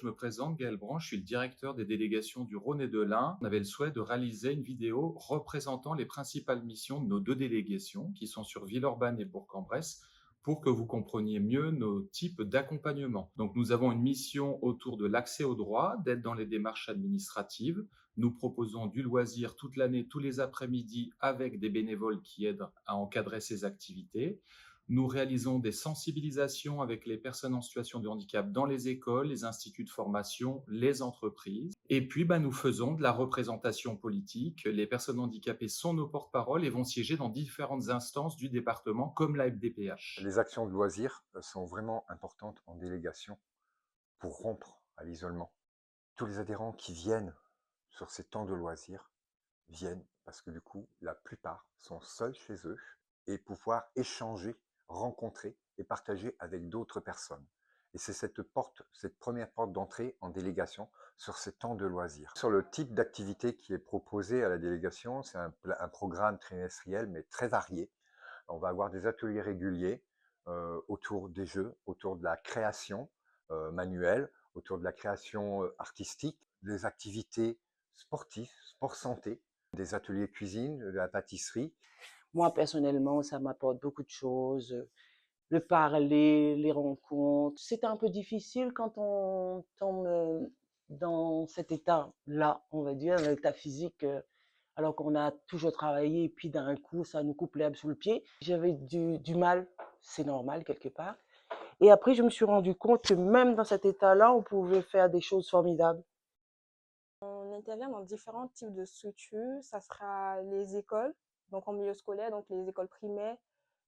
Je me présente, Gaël Branche, je suis le directeur des délégations du Rhône et de l'Ain. On avait le souhait de réaliser une vidéo représentant les principales missions de nos deux délégations, qui sont sur Villeurbanne et Bourg-en-Bresse, pour que vous compreniez mieux nos types d'accompagnement. Donc, nous avons une mission autour de l'accès au droit, d'aide dans les démarches administratives. Nous proposons du loisir toute l'année, tous les après-midi, avec des bénévoles qui aident à encadrer ces activités. Nous réalisons des sensibilisations avec les personnes en situation de handicap dans les écoles, les instituts de formation, les entreprises. Et puis, nous faisons de la représentation politique. Les personnes handicapées sont nos porte-parole et vont siéger dans différentes instances du département, comme la FDPH. Les actions de loisirs sont vraiment importantes en délégation pour rompre à l'isolement. Tous les adhérents qui viennent sur ces temps de loisirs viennent parce que du coup, la plupart sont seuls chez eux et pouvoir échanger, rencontrer et partager avec d'autres personnes. Et c'est cette première porte d'entrée en délégation sur ces temps de loisirs. Sur le type d'activité qui est proposé à la délégation, c'est un programme trimestriel mais très varié. On va avoir des ateliers réguliers autour des jeux, autour de la création manuelle, autour de la création artistique, des activités sportives, sport santé, des ateliers cuisine, de la pâtisserie. Moi, personnellement, ça m'apporte beaucoup de choses. Le parler, les rencontres. C'était un peu difficile quand on tombe dans cet état-là, on va dire, l'état physique, alors qu'on a toujours travaillé et puis d'un coup, ça nous coupe l'herbe sous le pied. J'avais du mal, c'est normal quelque part. Et après, je me suis rendu compte que même dans cet état-là, on pouvait faire des choses formidables. On intervient dans différents types de structures. Ça sera les écoles, donc en milieu scolaire, donc les écoles primaires,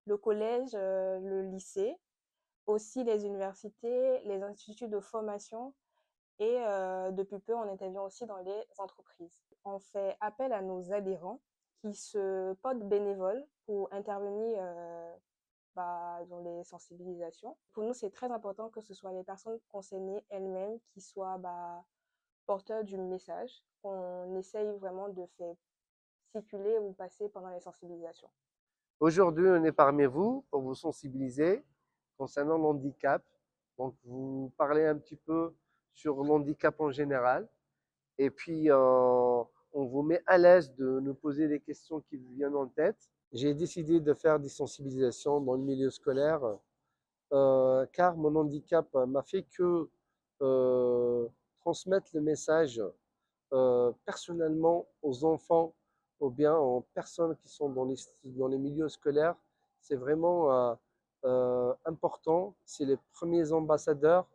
le collège, le lycée, aussi les universités, les instituts de formation et depuis peu, on intervient aussi dans les entreprises. On fait appel à nos adhérents qui se portent bénévoles pour intervenir dans les sensibilisations. Pour nous, c'est très important que ce soit les personnes concernées elles-mêmes qui soient porteurs du message qu'on essaye vraiment de faire circuler ou passer pendant les sensibilisations. Aujourd'hui, on est parmi vous pour vous sensibiliser concernant l'handicap. Donc, vous parlez un petit peu sur l'handicap en général. Et puis, on vous met à l'aise de nous poser des questions qui vous viennent en tête. J'ai décidé de faire des sensibilisations dans le milieu scolaire car mon handicap m'a fait que transmettre le message personnellement aux enfants ou bien aux personnes qui sont dans les milieux scolaires. C'est vraiment important. C'est les premiers ambassadeurs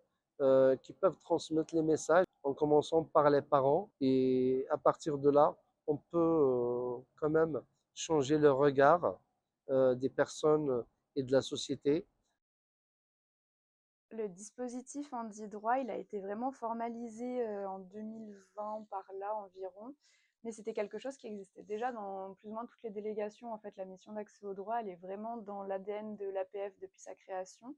qui peuvent transmettre les messages en commençant par les parents. Et à partir de là, on peut quand même changer le regard des personnes et de la société. Le dispositif Handi-Droit, il a été vraiment formalisé en 2020 par là environ, mais c'était quelque chose qui existait déjà dans plus ou moins toutes les délégations. En fait, la mission d'accès au droit, elle est vraiment dans l'ADN de l'APF depuis sa création.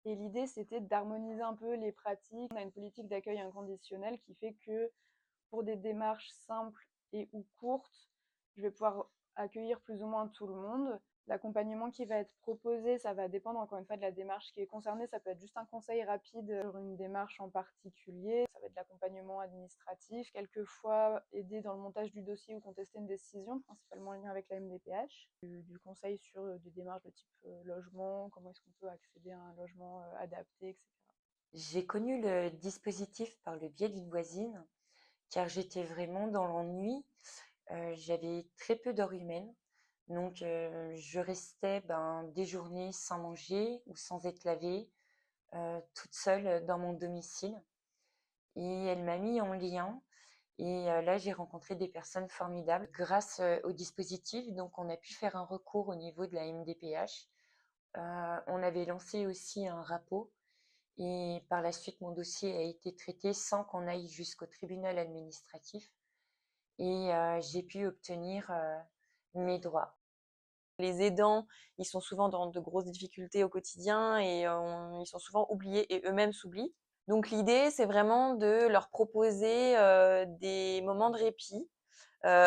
Et l'idée, c'était d'harmoniser un peu les pratiques. On a une politique d'accueil inconditionnel qui fait que pour des démarches simples et ou courtes, je vais pouvoir accueillir plus ou moins tout le monde. L'accompagnement qui va être proposé, ça va dépendre encore une fois de la démarche qui est concernée. Ça peut être juste un conseil rapide sur une démarche en particulier. Ça va être de l'accompagnement administratif, quelquefois aider dans le montage du dossier ou contester une décision, principalement en lien avec la MDPH. Du conseil sur des démarches de type logement, comment est-ce qu'on peut accéder à un logement adapté, etc. J'ai connu le dispositif par le biais d'une voisine, car j'étais vraiment dans l'ennui. J'avais très peu d'heures humaines. Donc, je restais des journées sans manger ou sans être lavée, toute seule dans mon domicile. Et elle m'a mis en lien. Et là, j'ai rencontré des personnes formidables grâce au dispositif. Donc, on a pu faire un recours au niveau de la MDPH. On avait lancé aussi un rapport. Et par la suite, mon dossier a été traité sans qu'on aille jusqu'au tribunal administratif. Et j'ai pu obtenir mes droits. Les aidants, ils sont souvent dans de grosses difficultés au quotidien et ils sont souvent oubliés et eux-mêmes s'oublient. Donc l'idée, c'est vraiment de leur proposer des moments de répit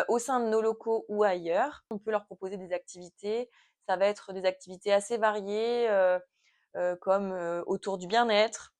au sein de nos locaux ou ailleurs. On peut leur proposer des activités. Ça va être des activités assez variées comme autour du bien-être,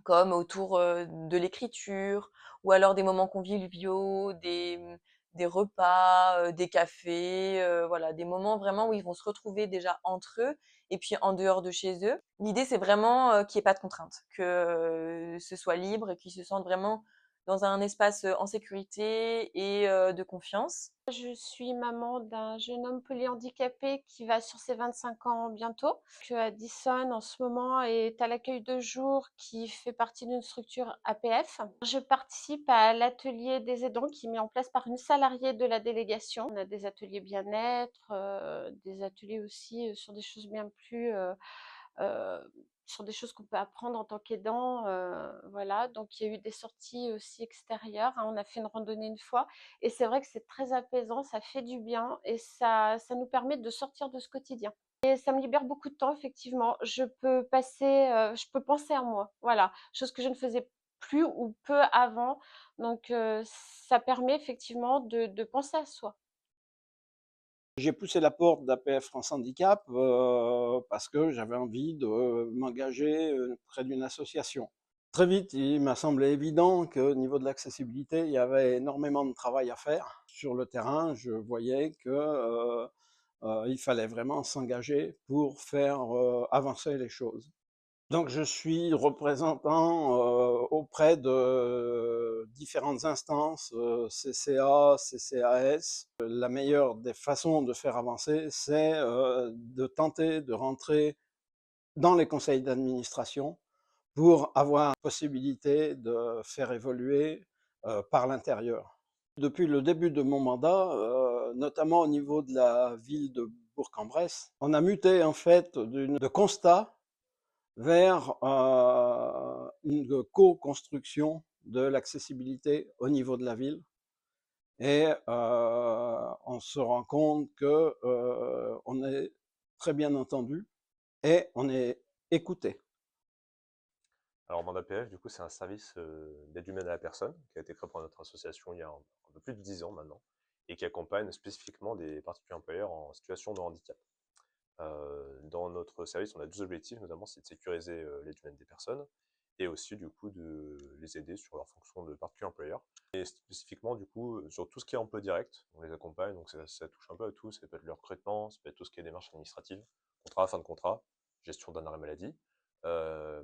comme autour de l'écriture, ou alors des moments conviviaux, des repas, des cafés, voilà, des moments vraiment où ils vont se retrouver déjà entre eux et puis en dehors de chez eux. L'idée, c'est vraiment qu'il n'y ait pas de contraintes, que ce soit libre et qu'ils se sentent vraiment dans un espace en sécurité et de confiance. Je suis maman d'un jeune homme polyhandicapé qui va sur ses 25 ans bientôt. Addison, en ce moment, est à l'accueil de jour qui fait partie d'une structure APF. Je participe à l'atelier des aidants qui est mis en place par une salariée de la délégation. On a des ateliers bien-être, des ateliers aussi sur des choses bien plus... sur des choses qu'on peut apprendre en tant qu'aidant, voilà. Donc il y a eu des sorties aussi extérieures, hein. On a fait une randonnée une fois et c'est vrai que c'est très apaisant, ça fait du bien et ça nous permet de sortir de ce quotidien. Et ça me libère beaucoup de temps effectivement. Je peux penser à moi, voilà, chose que je ne faisais plus ou peu avant. Donc ça permet effectivement de penser à soi. J'ai poussé la porte d'APF France Handicap parce que j'avais envie de m'engager près d'une association. Très vite, il m'a semblé évident qu'au niveau de l'accessibilité, il y avait énormément de travail à faire. Sur le terrain, je voyais que il fallait vraiment s'engager pour faire avancer les choses. Donc je suis représentant auprès de différentes instances, CCA, CCAS. La meilleure des façons de faire avancer, c'est de tenter de rentrer dans les conseils d'administration pour avoir la possibilité de faire évoluer par l'intérieur. Depuis le début de mon mandat, notamment au niveau de la ville de Bourg-en-Bresse, on a muté en fait de constat vers une co-construction de l'accessibilité au niveau de la ville. Et on se rend compte que on est très bien entendu et on est écouté. Alors, Mandat PF, du coup, c'est un service d'aide humaine à la personne qui a été créé par notre association il y a un peu plus de 10 ans maintenant et qui accompagne spécifiquement des particuliers employeurs en situation de handicap. Dans notre service, on a 2 objectifs, notamment, c'est de sécuriser l'aide humaine des personnes et aussi, du coup, de les aider sur leur fonction de particulier employeur. Et spécifiquement, du coup, sur tout ce qui est emploi direct, on les accompagne, donc ça touche un peu à tout, ça peut être le recrutement, ça peut être tout ce qui est démarches administratives, contrat, fin de contrat, gestion d'un arrêt maladie,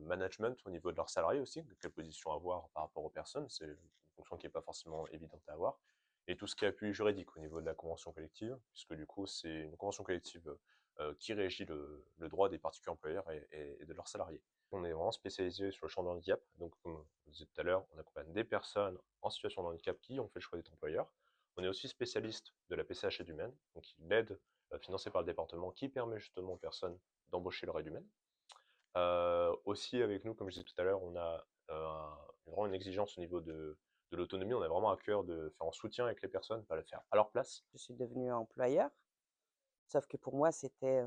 management au niveau de leurs salariés aussi, quelle position avoir par rapport aux personnes, c'est une fonction qui n'est pas forcément évidente à avoir, et tout ce qui est appui juridique au niveau de la convention collective, puisque du coup, c'est une convention collective qui régit le droit des particuliers employeurs et de leurs salariés. On est vraiment spécialisé sur le champ de handicap, donc comme je disais tout à l'heure, on accompagne des personnes en situation de handicap qui ont fait le choix d'être employeurs. On est aussi spécialiste de la PCH aide humaine, donc l'aide financée par le département qui permet justement aux personnes d'embaucher leur aide humaine. Aussi avec nous, comme je disais tout à l'heure, on a vraiment une exigence au niveau de l'autonomie, on a vraiment à cœur de faire en soutien avec les personnes, pas le faire à leur place. Je suis devenue employeur. Sauf que pour moi, c'était,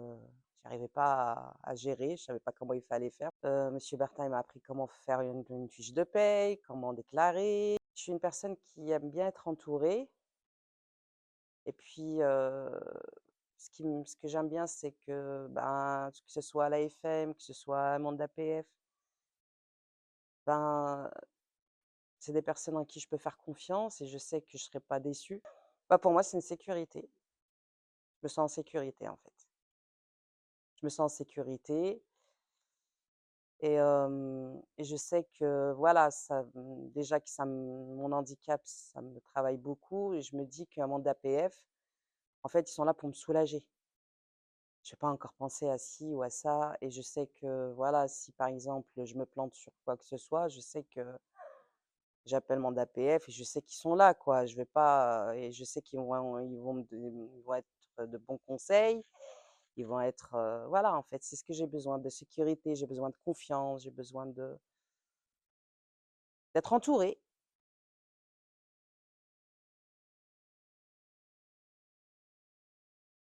j'arrivais pas à gérer, je savais pas comment il fallait faire. Monsieur Bertin, il m'a appris comment faire une fiche de paye, comment déclarer. Je suis une personne qui aime bien être entourée. Et puis, ce que j'aime bien, c'est que, ben, que ce soit à l'AFM, que ce soit à Monde APF, ben, c'est des personnes en qui je peux faire confiance et je sais que je serai pas déçue. Bah, pour moi, c'est une sécurité. Je me sens en sécurité, en fait. Je me sens en sécurité et je sais que voilà, déjà que mon handicap, ça me travaille beaucoup et je me dis qu'un monde d'APF, en fait, ils sont là pour me soulager. Je vais pas encore penser à ci ou à ça et je sais que voilà, si par exemple, je me plante sur quoi que ce soit, je sais que j'appelle mon APF et je sais qu'ils sont là, quoi. Je vais pas et je sais ils vont être de bons conseils. Ils vont être, voilà, en fait, c'est ce que j'ai besoin, de sécurité, j'ai besoin de confiance, j'ai besoin d'être entourée.